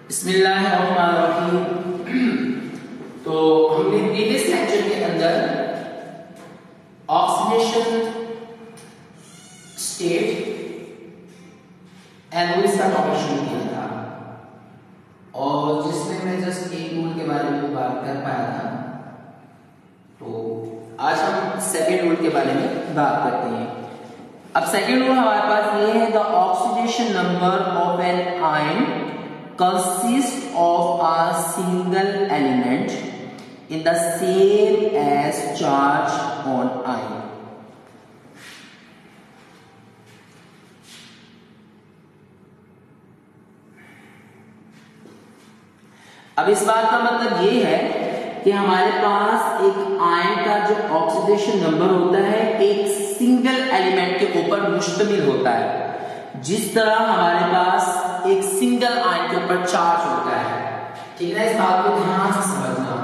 बिस्मिल्लाहिर्रहमानिर्रहीम। तो हमने प्रीवियस लेक्चर के अंदर ऑक्सीडेशन स्टेट एंड रूल्स का टॉपिक शुरू किया था और जिसमें मैं जस्ट एक रूल के बारे में बात कर पाया था। तो आज हम सेकेंड रूल के बारे में बात करते हैं। अब सेकेंड रूल हमारे पास ये है, the oxidation number of an ion consists of a single element in the same as charge on ion. अब इस बात का मतलब ये है कि हमारे पास एक आयन का जो ऑक्सीडेशन नंबर होता है एक सिंगल एलिमेंट के ऊपर मुश्तमिल होता है। जिस तरह हमारे पास एक सिंगल आयन के ऊपर चार्ज होता है, ठीक है, इस बात को ध्यान से समझना।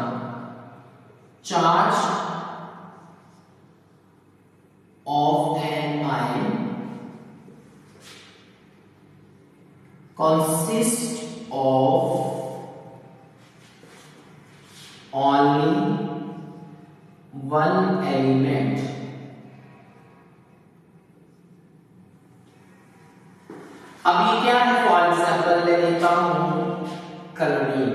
Charge of an ion consist of only one element अब ये क्या है, फॉर एग्जाम्पल ले लेता हूं क्लोरीन।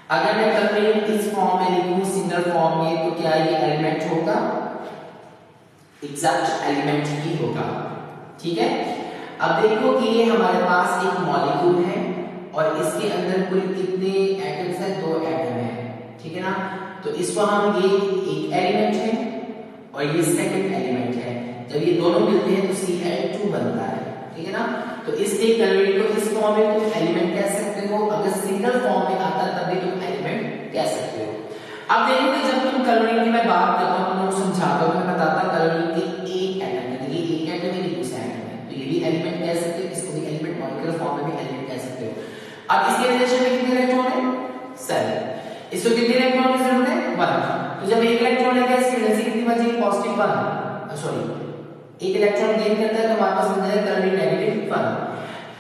अगर मैं क्लोरीन इस फॉर्म में लिखूं सिंगल फॉर्म में, तो क्या ये एलिमेंट होगा? एग्जैक्ट एलिमेंट ही होगा। ठीक है, अब देखो कि ये हमारे पास एक मॉलिक्यूल है और इसके अंदर कुल कितने एटम्स हैं? 2 एटम है, ठीक है ना। तो इसको हम ये एक एलिमेंट है और ये सेकंड एलिमेंट है। जब ये दोनों मिलते हैं तो Cl2 बनता है, ठीक है ना। तो इसलिए क्लोरीन को इस फॉर्म में तुम एलिमेंट कह सकते हो, अगर सिंगल फॉर्म में आता तब भी तुम एलिमेंट कह सकते हो। अब देखोगे जब तुम क्लोरीन की मैं बात करता हूं, तुम समझाता हूं, मैं बताता हूं क्लोरीन के एक एटम है, ये एक एटम है, ये दूसरा एटम है, तो ये भी एलिमेंट कह सकते हो, इसको भी एलिमेंट मॉलिक्यूलर फॉर्म में भी एलिमेंट कह सकते हो। अब इसके रिलेशन में कितने इलेक्ट्रॉन है? 7। इसको कितने इलेक्ट्रॉन की जरूरत है? 1। तो जब एक इलेक्ट्रॉन है इसकी एनर्जी कितनी बचेगी? पॉजिटिव 1। सॉरी, एक इलेक्ट्रॉन गेन करता है तो हमारे पास बन जाएगा क्लोरीन नेगेटिव 1।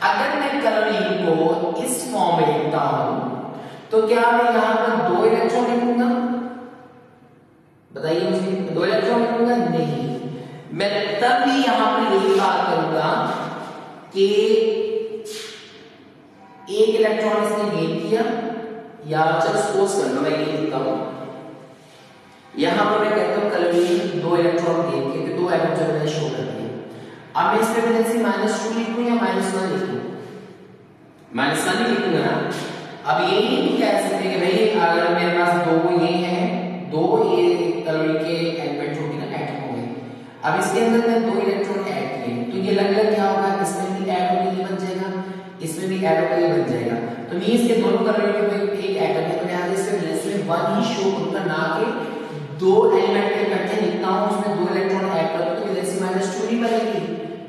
अगर मैं क्लोरीन को इस फॉर्म में लिखता हूं तो क्या मैं यहां पर 2 इलेक्ट्रॉन लिखूंगा? बताइए मुझे, 2 इलेक्ट्रॉन लिखूंगा? नहीं, मैं तब भी यहां पर यही बात करूंगा कि एक इलेक्ट्रॉन इसने गेन किया, या चलो सपोज कर लो मैं ये लिखता हूं, यहां पर मैं कहता हूं क्लोरीन 2 इलेक्ट्रॉन गेन किए, 2 एटम जो मैंने शो कर दिए। अब मैं इसमें वैलेंसी -2 लिखूं या -1 लिखूं? -1 ही लिखूंगा ना। अब ये नहीं कह सकते कि भाई अगर मेरे पास 2 ये हैं, 2 ये क्लोरीन के एलिमेंट हो गए ना, एटम हो गए। अब इसके अंदर मैं 2 इलेक्ट्रॉन ऐड किए तो ये अलग-अलग क्या होगा? इसमें भी ऐड होकर ये बन जाएगा, इसमें भी ऐड होकर ये बन जाएगा। तो मींस के दोनों क्लोरीन के एक एटम है, तो मैं आगे इसमें वैलेंसी में 1 ही शो करूंगा, ना कि 2 एलिमेंट के इकट्ठे लिखता हूं, उसमें 2 इलेक्ट्रॉन ऐड कर दूं तो वैलेंसी -2 नहीं बनेगी,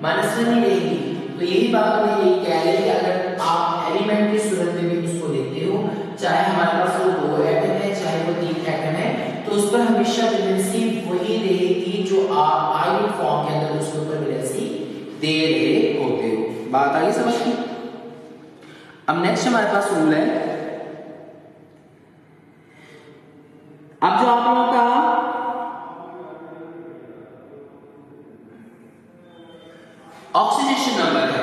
-1 ही रहेगी। तो यही बात मैं यही कह रही कि अगर आप एलिमेंट की सूरत में भी उसको लेते हो, चाहे हमारे पास वो 2 एटम है चाहे वो 3 एटम है, तो उस पर हमेशा वैलेंसी वही रहेगी जो आप आयनिक फॉर्म के अंदर उसके ऊपर वैलेंसी दे रहे होते हो। बात आई समझ में? अब नेक्स्ट हमारे पास रूल है, अब जो आप लोगों का ऑक्सीडेशन नंबर है,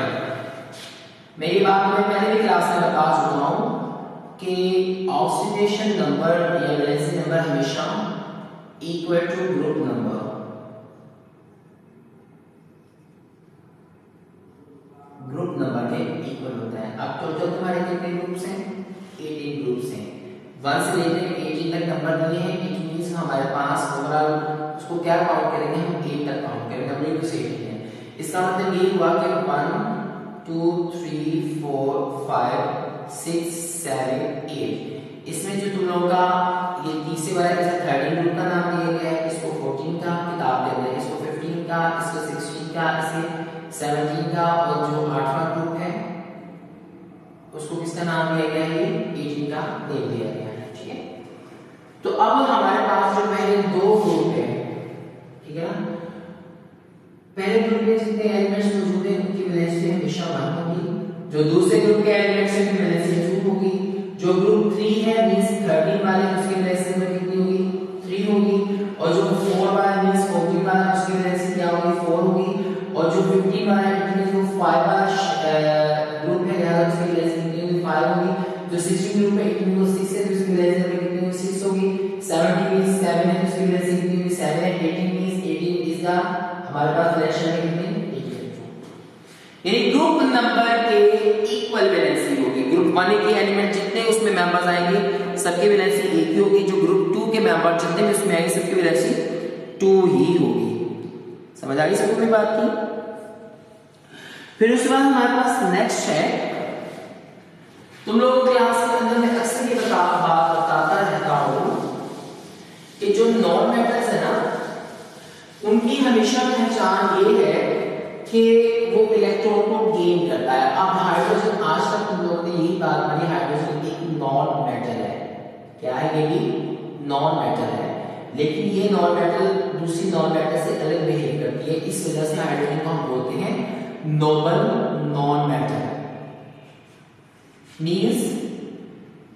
मैं ये बात मैं पहले भी क्लास में बता चुका हूं कि ऑक्सीडेशन नंबर या वैलेंसी नंबर हमेशा equal to group number. Group number के इक्वल होता है। अब टोटल तुम्हारे कितने ग्रुप्स हैं? 18 ग्रुप्स हैं। 1 से लेकर 18 तक नंबर दिए हैं। इट मींस हमारे पास ओवरऑल उसको क्या काउंट करेंगे? हम 8 तक काउंट करेंगे, नंबर को से 18 है। इसका मतलब ये हुआ कि 1 2 3 4 5 6 7 8। इसमें जो तुम लोगों का ये तीसरे वाला है, 13 ग्रुप का नाम दिया गया है, इसको 14 का किताब दे रहे हैं, इसको 15 का, इसको 16 का, इसे 17 का, और जो 8वां ग्रुप है उसको किसका नाम दिया गया है? 18 का दे दिया गया है। ठीक है, तो अब हमारे पास जो पहले 2 ग्रुप है, ठीक है ना, पहले ग्रुप में जितने एलिमेंट्स मौजूद हैं उनकी वैलेंसी हमेशा 1 होगी, जो दूसरे ग्रुप के एलिमेंट्स हैं उनकी 17 वाले उसकी वैलेंसी में कितनी होगी 3 होगी, और जो 4 वाला मींस 14 वाला उसकी वैलेंसी क्या होगी 4 होगी, और जो 15 वाला है जो 5 वाला ग्रुप है यहाँ उसकी वैलेंसी कितनी होगी 5 होगी, जो 16 ग्रुप है इतनी को 6 है तो उसकी वैलेंसी कितनी होगी 6 होगी, 17 मींस 7 है तो उसकी वैलेंसी कितनी होगी 7 है, 18 मींस 18 इज द हमारे पास रिलेशन में कितनी यानी ग्रुप नंबर के इक्वल वैलेंसी होगी। ग्रुप 1 के एलिमेंट जितने उसमें मेंबर्स आएंगे सबकी वैलेंसी एक ही होगी, जो ग्रुप 2 के मेंबर जितने भी उसमें आएंगे सबकी वैलेंसी 2 ही होगी। समझ आ गई सबको मेरी बात की। फिर उसके बाद हमारे पास नेक्स्ट है, तुम लोग क्लास के अंदर में अक्सर ये बात बताता रहता हूं कि जो नॉन मेटल्स है ना उनकी हमेशा पहचान ये है कि वो इलेक्ट्रॉन को गेन करता है। अब हाइड्रोजन आज तक तुम लोगों ने यही बात पढ़ी, हाइड्रोजन एक नॉन मेटल है। क्या है ये भी नॉन मेटल है, लेकिन ये नॉन मेटल दूसरी नॉन मेटल से अलग बिहेव करती है, इस वजह से हाइड्रोजन को हम बोलते हैं नोबल नॉन मेटल। मींस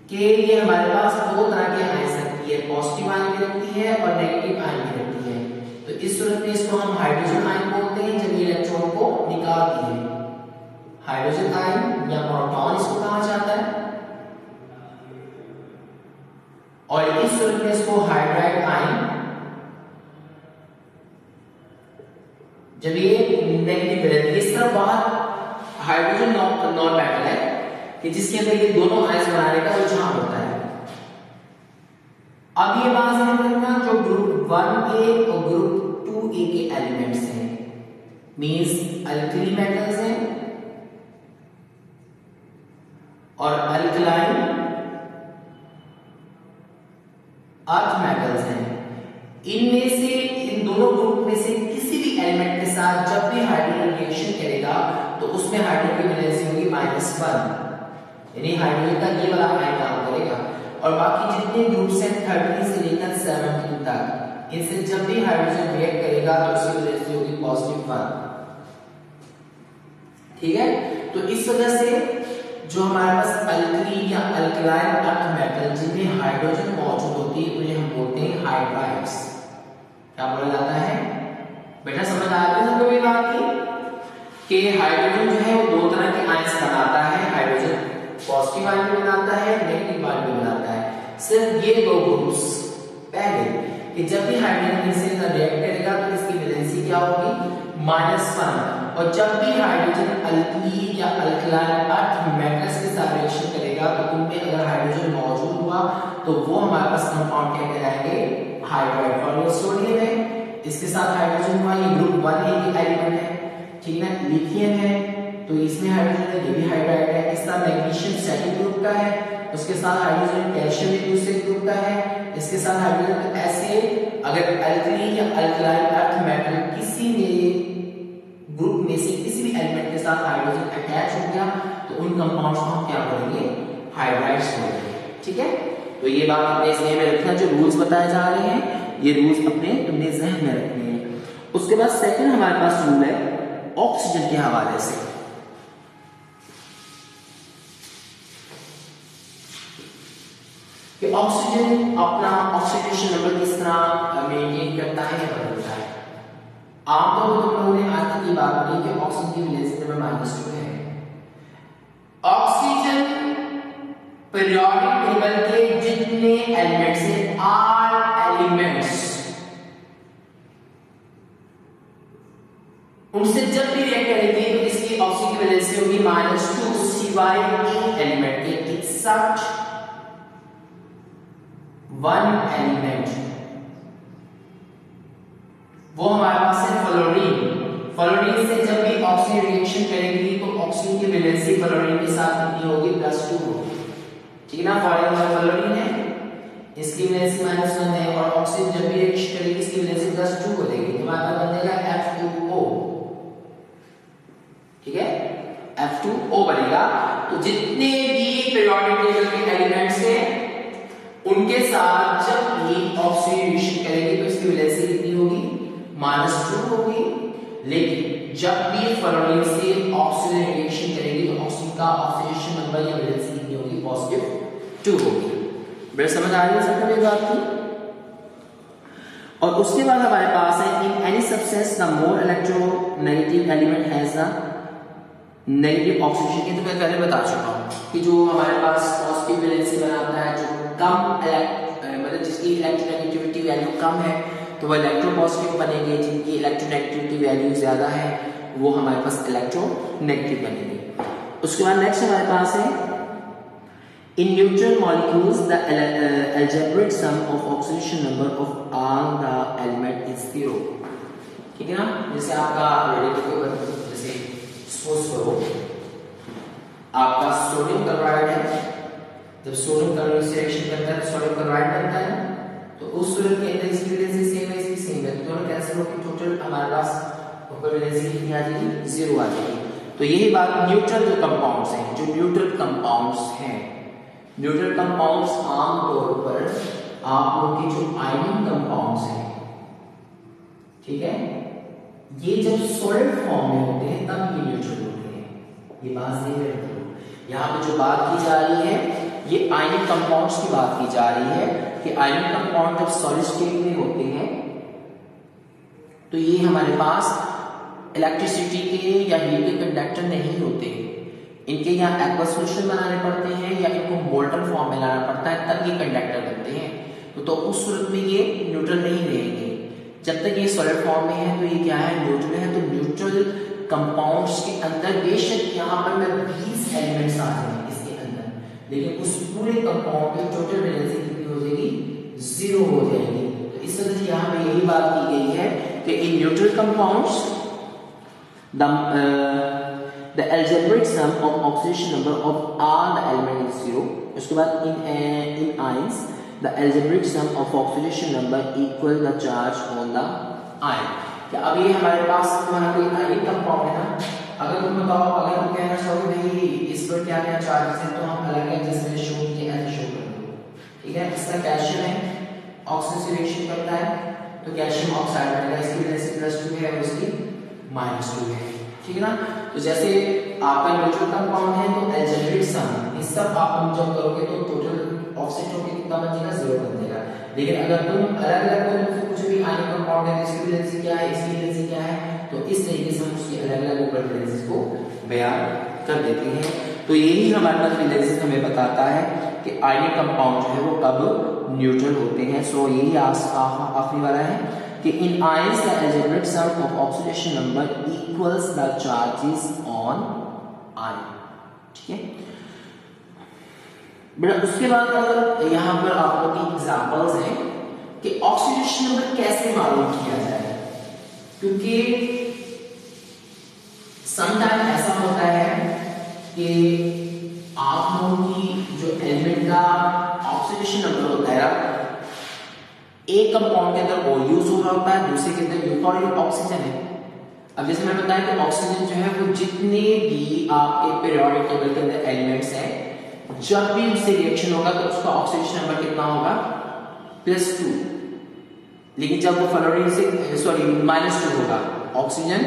कि ये हमारे पास दो तरह के आयन रखती है, पॉजिटिव आयन भी रखती है और नेगेटिव आयन भी रखती है। तो इस सूरत में इसको हम हाइड्रोजन आयन बोलते हैं जब ये इलेक्ट्रॉन को निकालती है। हाइड्रोजन आयन या प्रोटॉन इसको कहा जाता है, और इस सूरत में इसको हाइड्राइड आयन जब ये नेगेटिव रहती है। इस तरह बात हाइड्रोजन नॉन मेटल है कि जिसके अंदर ये दोनों आयन बनाने का रुझान होता है। अब ये बात ध्यान रखना, जो ग्रुप 1A और ग्रुप 2A के एलिमेंट्स हैं मींस अल्कली मेटल्स हैं और अल्कलाइन अर्थ मेटल्स हैं, इनमें से इन दोनों ग्रुप में से किसी भी एलिमेंट के साथ जब भी हाइड्रोजन रिएक्शन करेगा तो उसमें हाइड्रोजन की वैलेंसी होगी -1, यानी हाइड्रोजन का ये वाला आयन काम करेगा। और बाकी जितने ग्रुप्स हैं 30 से लेकर 17 तक, इनसे जब भी हाइड्रोजन रिएक्ट करेगा तो उसकी वैलेंसी होगी +1। ठीक है, तो इस वजह से जो हमारे पास अल्कली या अल्कलाइन अर्थ मेटल जिनमें हाइड्रोजन मौजूद होती है उन्हें हम बोलते हैं हाइड्राइड्स। क्या बोला जाता है बेटा, समझ आ रही है सबको ये बात की कि हाइड्रोजन जो है वो दो तरह के आयंस बनाता है, हाइड्रोजन पॉजिटिव आयन भी बनाता है, नेगेटिव आयन भी बनाता है। सिर्फ ये दो ग्रुप्स पहले कि जब भी हाइड्रोजन इससे रिएक्ट करेगा तो इसकी वैलेंसी क्या होगी -1, और जब भी हाइड्रोजन अल्कली या अल्कलाइन अर्थ मेटल्स के साथ रिएक्शन करेगा तो उनमें अगर हाइड्रोजन मौजूद हुआ तो वो हमारे पास कंपाउंड क्या कहलाएंगे हाइड्राइड। और सोडियम है इसके साथ हाइड्रोजन हुआ, ये ग्रुप 1A के एलिमेंट है, ठीक है। लिथियम है तो इसमें हाइड्रोजन है, ये भी हाइड्राइड है। इस तरह मैग्नीशियम सेकंड ग्रुप का है, उसके साथ हाइड्रोजन, कैल्शियम भी दूसरे ग्रुप का है, इसके साथ हाइड्रोजन। ऐसे अगर अल्कली या अल्कलाइन अर्थ मेटल किसी में ग्रुप में से किसी भी एलिमेंट के साथ हाइड्रोजन अटैच हो गया तो उन कंपाउंड्स को हम क्या बोलेंगे हाइड्राइड्स बोलेंगे। ठीक है, तो ये बात अपने जहन में रखना, जो रूल्स बताए जा रहे हैं ये रूल्स अपने तुमने जहन में रखने हैं। उसके बाद सेकंड हमारे पास रूल है ऑक्सीजन के हवाले से। कि ऑक्सीजन अपना ऑक्सीडेशन नंबर किस तरह मेंटेन करता है या बदलता है। आमतौर पर तुम लोगों ने आज तक ये बात की कि ऑक्सीजन की वैलेंसी नंबर -2 है। ऑक्सीजन पीरियोडिक टेबल के जितने एलिमेंट्स हैं, आर एलिमेंट्स, उनसे जब भी रिएक्ट करेंगे तो इसकी ऑक्सीजन की वैलेंसी होगी -2 सिवाय एक एलिमेंट के, एक्सेप्ट वन एलिमेंट, वो हमारे पास है फ्लोरीन। फ्लोरीन से जब भी ऑक्सीजन रिएक्शन करेगी तो ऑक्सीजन की वैलेंसी फ्लोरीन के साथ कितनी होगी +2 होगी। ठीक है ना, फ्लोरीन है इसकी वैलेंसी -1 है और ऑक्सीजन जब भी रिएक्शन करेगी इसकी वैलेंसी +2 हो जाएगी, हमारे पास बनेगा F2O। ठीक है, F2O बनेगा। तो जितने भी पीरियोडिक टेबल के एलिमेंट्स हैं उनके साथ जब ये ऑक्सीजन रिएक्शन करेंगे तो इसकी वैलेंसी कितनी होगी -2 होगी, लेकिन जब भी फ्लोरीन से ऑक्सीजन रिएक्शन करेंगे तो ऑक्सीजन का ऑक्सीडेशन नंबर या वैलेंसी कितनी होगी +2 होगी। बड़े समझ आ रही है सबको ये बात की। और उसके बाद हमारे पास है in any substance the more electronegative element has the negative oxidation. ये तो मैं पहले बता चुका हूं कि जो हमारे पास पॉजिटिव वैलेंसी बनाता है, जो कम मतलब जिसकी इलेक्ट्रोनेगेटिविटी वैल्यू कम है तो वो इलेक्ट्रोपॉजिटिव बनेंगे, जिनकी इलेक्ट्रोनेगेटिविटी वैल्यू ज्यादा है वो हमारे पास इलेक्ट्रोनेगेटिव बनेंगे। उसके बाद नेक्स्ट हमारे पास है in neutral molecules the algebraic sum of oxidation number of all the element is 0। ठीक है ना, जैसे आपका जैसे सपोज करो आपका सोडियम क्लोराइड है, जब सोडियम क्लोराइड से रिएक्शन करता है तो सोडियम क्लोराइड बनता है, तो उस सूरत के अंदर इसकी वैलेंसी सेम है, इसकी सेम है, तो दोनों कैंसिल होकर टोटल हमारे पास ऊपर वैलेंसी कितनी आ जाएगी, 0 आ जाएगी। तो यही बात न्यूट्रल जो कंपाउंड्स हैं, जो न्यूट्रल कंपाउंड्स हैं, न्यूट्रल कंपाउंड्स आमतौर पर आप लोग की जो आयनिक कंपाउंड्स हैं, ठीक है, ये जब सॉलिड फॉर्म में होते हैं तब ये न्यूट्रल होते हैं। ये बात सही है। यहाँ पे जो बात की जा रही है ये आयनिक कंपाउंड्स की बात की जा रही है कि आयनिक कंपाउंड जब सॉलिड स्टेट में होते हैं तो ये हमारे पास इलेक्ट्रिसिटी के या हीट के कंडक्टर नहीं होते, इनके यहाँ एक्वस सोल्यूशन बनाने पड़ते हैं या इनको मोल्टन फॉर्म में लाना पड़ता है तब ये कंडक्टर बनते हैं। तो उस सूरत में ये न्यूट्रल नहीं रहेंगे। जब तक ये सॉलिड फॉर्म में है तो ये क्या है, न्यूट्रल है। तो न्यूट्रल कंपाउंड्स के अंदर बेशक यहाँ पर मैं 20 एलिमेंट्स आ जाएंगे इसके अंदर, लेकिन उस पूरे कंपाउंड की टोटल वैलेंसी कितनी हो जाएगी, 0 हो जाएगी। तो इस तरह से यहाँ पे यही बात की गई है कि in neutral compounds the algebraic sum of oxidation number of all the element is 0। उसके बाद in ions the algebraic sum of oxidation number equal the charge on the ion। क्या अब ये हमारे पास हमारा कोई आयनिक कंपाउंड है ना, अगर तुम बताओ, अगर तुम कहना चाहोगे भाई इस पर क्या क्या चार्जेस हैं, तो हम अलग अलग जैसे शो किए ऐसे शो कर दो, ठीक है। इसका कैल्शियम है, ऑक्सीजन से रिएक्शन करता है तो कैल्शियम ऑक्साइड बनेगा, इसकी वैलेंसी +2 है और इसकी -2 है, ठीक है ना। तो जैसे आपका न्यूट्रल कंपाउंड है तो अलजेब्रिक सम इस सब आप जब करोगे तो टोटल ऑफसेट होके कितना बन जाएगा, 0 बन जाएगा। लेकिन अगर तुम अलग-अलग करोगे कुछ भी आयनिक कंपाउंड है, इसकी वैलेंसी क्या है, इसकी वैलेंसी क्या है, तो इस तरीके से हम उसकी अलग-अलग ऊपर वैलेंसी को बयान कर देते हैं। तो यही हमारे पास वैलेंसी हमें बताता है कि आयनिक कंपाउंड जो है वो कब न्यूट्रल होते हैं। सो यही आखिरी वाला है कि in ions the algebraic sum of oxidation number equals the charges on ion, ठीक है बेटा। उसके बाद अगर यहाँ पर आप लोग की एग्जांपल्स हैं कि ऑक्सीडेशन नंबर कैसे मालूम किया जाए, क्योंकि समटाइम ऐसा होता है कि आप लोगों की जो एलिमेंट का ऑक्सीडेशन नंबर होता है एक कंपाउंड के अंदर ओ यूज हो रहा होता है, दूसरे के अंदर यू और ऑक्सीजन है। अब जैसे मैंने बताया कि ऑक्सीजन जो है वो जितने भी आपके पीरियोडिक टेबल के अंदर एलिमेंट्स हैं, जब भी उससे रिएक्शन होगा तो उसका ऑक्सीडेशन नंबर कितना होगा, +2। लेकिन जब वो फ्लोरीन से -2 होगा, ऑक्सीजन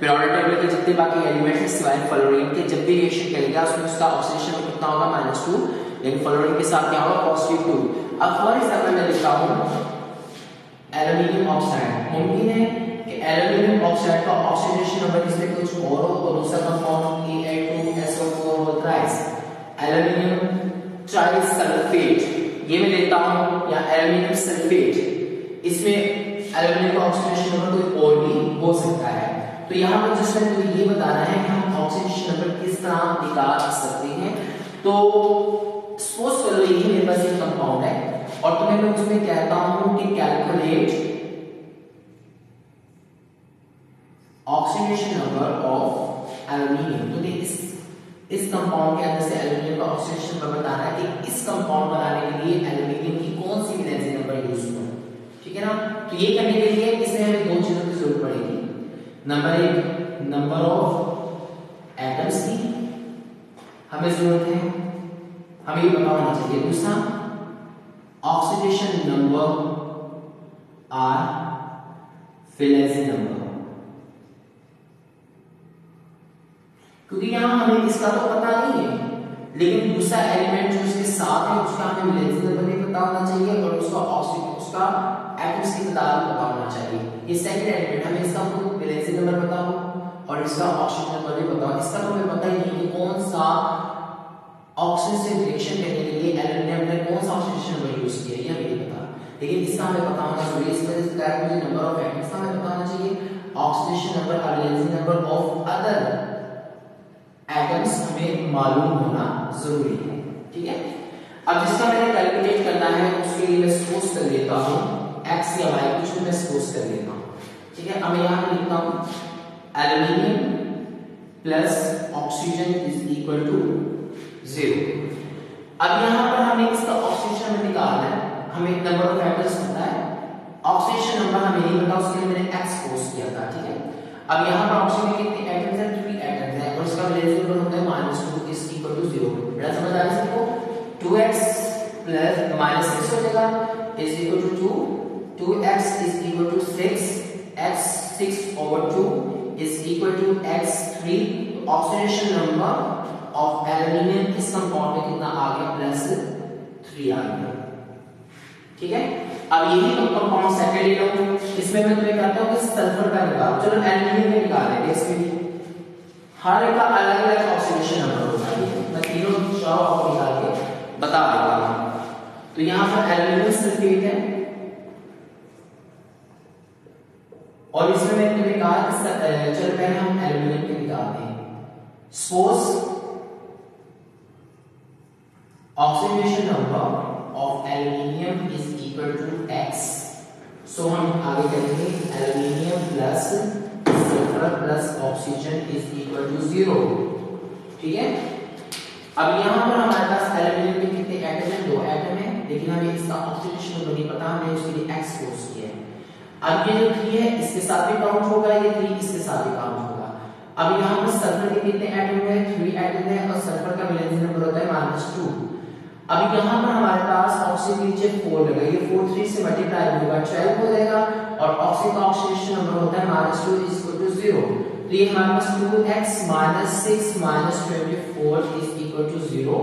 पीरियोडिक टेबल के जितने बाकी एलिमेंट्स हैं सिवाय फ्लोरीन के, जब भी रिएक्शन करेगा उसमें उसका ऑक्सीडेशन नंबर कितना होगा, -2। लेकिन फ्लोरीन के साथ क्या होगा, +2। अब फॉर एग्जांपल मैं लिखता हूं एल्युमिनियम ऑक्साइड। मुमकिन है कि एल्युमिनियम ऑक्साइड का ऑक्सीडेशन नंबर इसमें कुछ और हो और दूसरा कंपाउंड A2SO4 हो थ्राइस एल्युमिनियम ट्राइसल्फेट ये मैं लेता हूं, या एल्युमिनियम सल्फेट, इसमें एल्युमिनियम का ऑक्सीडेशन नंबर कोई और भी हो सकता है। तो यहाँ पर जिसमें मुझे ये बताना है कि हम ऑक्सीडेशन नंबर किस तरह निकाल सकते हैं। तो सपोज करो ये मेरे पास एक कंपाउंड है और तुम्हें मैं उसमें कहता हूं कि calculate oxidation number of aluminium. तो इस कंपाउंड के अंदर से एल्युमिनियम का ऑक्सीडेशन नंबर बताना है कि इस कंपाउंड बनाने के लिए एल्युमिनियम की कौन सी वैलेंसी नंबर यूज हुआ, ठीक है ना। तो ये करने के लिए इसमें हमें दो चीजों की जरूरत पड़ेगी। नंबर एक, नंबर ऑफ एटम्स की हमें जरूरत है, हमें ये पता होना चाहिए। दूसरा ऑक्सीडेशन नंबर और वैलेंसी नंबर, क्योंकि यहां हमें इसका तो पता नहीं है, लेकिन दूसरा एलिमेंट जो उसके साथ है उसका हमें वैलेंसी नंबर भी पता होना चाहिए और उसका एटम्स की तादाद पता होना चाहिए। ये सेकंड एलिमेंट हमें इसका वैलेंसी नंबर पता हो और इसका ऑक्सीजन नंबर भी पता हो। इसका तो हमें पता ही नहीं कि कौन सा ऑक्सीजन से रिएक्शन करने के लिए एल्यूमिनियम ने कौन सा ऑक्सीडेशन नंबर यूज किया, ये हमें नहीं पता, लेकिन इसका हमें पता होना जरूरी है। इस वजह से मुझे नंबर ऑफ एटम्स का हमें पता होना चाहिए, ऑक्सीडेशन नंबर और valency number of other atoms हमें मालूम होना जरूरी है। ठीक है, अब जिसका मैंने कैलकुलेट करना है उसके लिए मैं सपोज कर लेता हूं x या y कुछ भी मैं सपोज कर लेता हूं। ठीक है, अब मैं यहां पे लिखता हूं aluminium plus oxygen is equal to 0। अब यहां पर हमें इसका ऑक्सीजन नंबर निकालना है, हमें नंबर ऑफ एटम्स पता है, ऑक्सीजन नंबर हमें नहीं पता, उसके लिए मैंने x सपोज किया था। ठीक है, अब यहां पर ऑक्सीजन के कितने एटम्स हैं, 3 एटम्स हैं और इसका वैलेंसी नंबर होता है -2 इज इक्वल टू 0। बेटा समझ आ रहा है सबको? 2x प्लस -6 हो जाएगा is equal to 2, 2x is equal to 6, x 6 over 2 is equal to x 3। तो ऑक्सीडेशन नंबर ऑफ एल्यूमिनियम इस कंपाउंड में कितना आ गया, +3 आ गया। ठीक है, अब यही कंपाउंड सेकंड ले लो, इसमें मैं तुम्हें कहता हूं कि सल्फर का निकाल, चलो एल्यूमिनियम का निकाल लेते हैं। इसमें भी हर एक का अलग अलग ऑक्सीडेशन नंबर होता है, मैं तीनों चारों आपको निकाल के बता देता हूं। तो यहां पर एल्यूमिनियम सल्फेट है और इसमें मैंने तुम्हें कहा कि चलो पहले हम एल्यूमिनियम के निकालते हैं। Suppose oxidation number of aluminium is equal to x, so हम आगे करेंगे aluminium plus sulphur plus oxygen is equal to 0। ठीक है, अब यहां पर हमारे पास एल्यूमिनियम के कितने एटम हैं, 2 एटम हैं, लेकिन हमें इसका ऑक्सीडेशन नंबर नहीं पता, हमने उसके लिए x सपोज किया है। अब ये जो 3 है इसके साथ भी काउंट होगा, ये 3 इसके साथ भी काउंट होगा। अब यहां पर सल्फर के कितने एटम है, 3 एटम है और सल्फर का वैलेंसी नंबर होता है -2। अब यहां पर हमारे पास ऑक्सीजन नीचे 4 लगा, ये 4 3 से मल्टीप्लाई होगा 12 हो जाएगा और ऑक्सीजन का ऑक्सीडेशन नंबर होता है -2 इज इक्वल टू 0। तो ये हमारे पास 2x - 6 - 24 is equal to 0।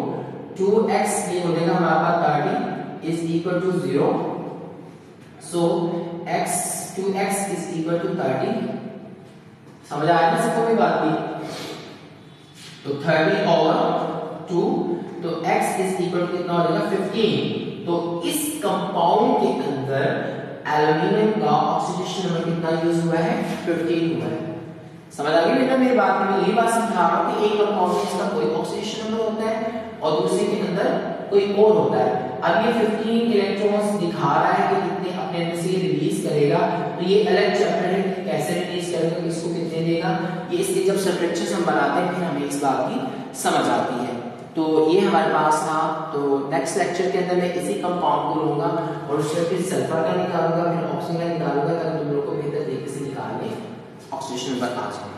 2x ये हो जाएगा हमारे पास 30 is equal to 0। So x 2x is equal to 30। समझ आया ना सबको कोई बात नहीं? तो 30 over 2, तो x इज इक्वल टू कितना हो जाएगा 15। तो इस कंपाउंड के अंदर एल्यूमिनियम का ऑक्सीडेशन नंबर कितना यूज हुआ है, 15 हुआ है। समझ आ गई बेटा मेरी बात में? यही बात समझा रहा हूं कि एक कंपाउंड में इसका कोई ऑक्सीडेशन नंबर होता है और दूसरे के अंदर कोई और होता है। अब ये 15 इलेक्ट्रॉन्स दिखा रहा है कि कितने अपने अंदर से रिलीज करेगा, तो ये अलग चैप्टर है कि कैसे रिलीज करेगा, किसको कितने देगा, ये इसके जब स्ट्रक्चर्स हम बनाते हैं फिर हमें इस बात की समझ आती है। तो ये हमारे पास था। तो नेक्स्ट लेक्चर के अंदर मैं इसी कंपाउंड को लूंगा और उससे फिर सल्फर का निकालूंगा, फिर ऑक्सीजन का निकालूंगा ताकि तुम लोग को बेहतर तरीके से निकालने ऑक्सीडेशन नंबर आ जाए।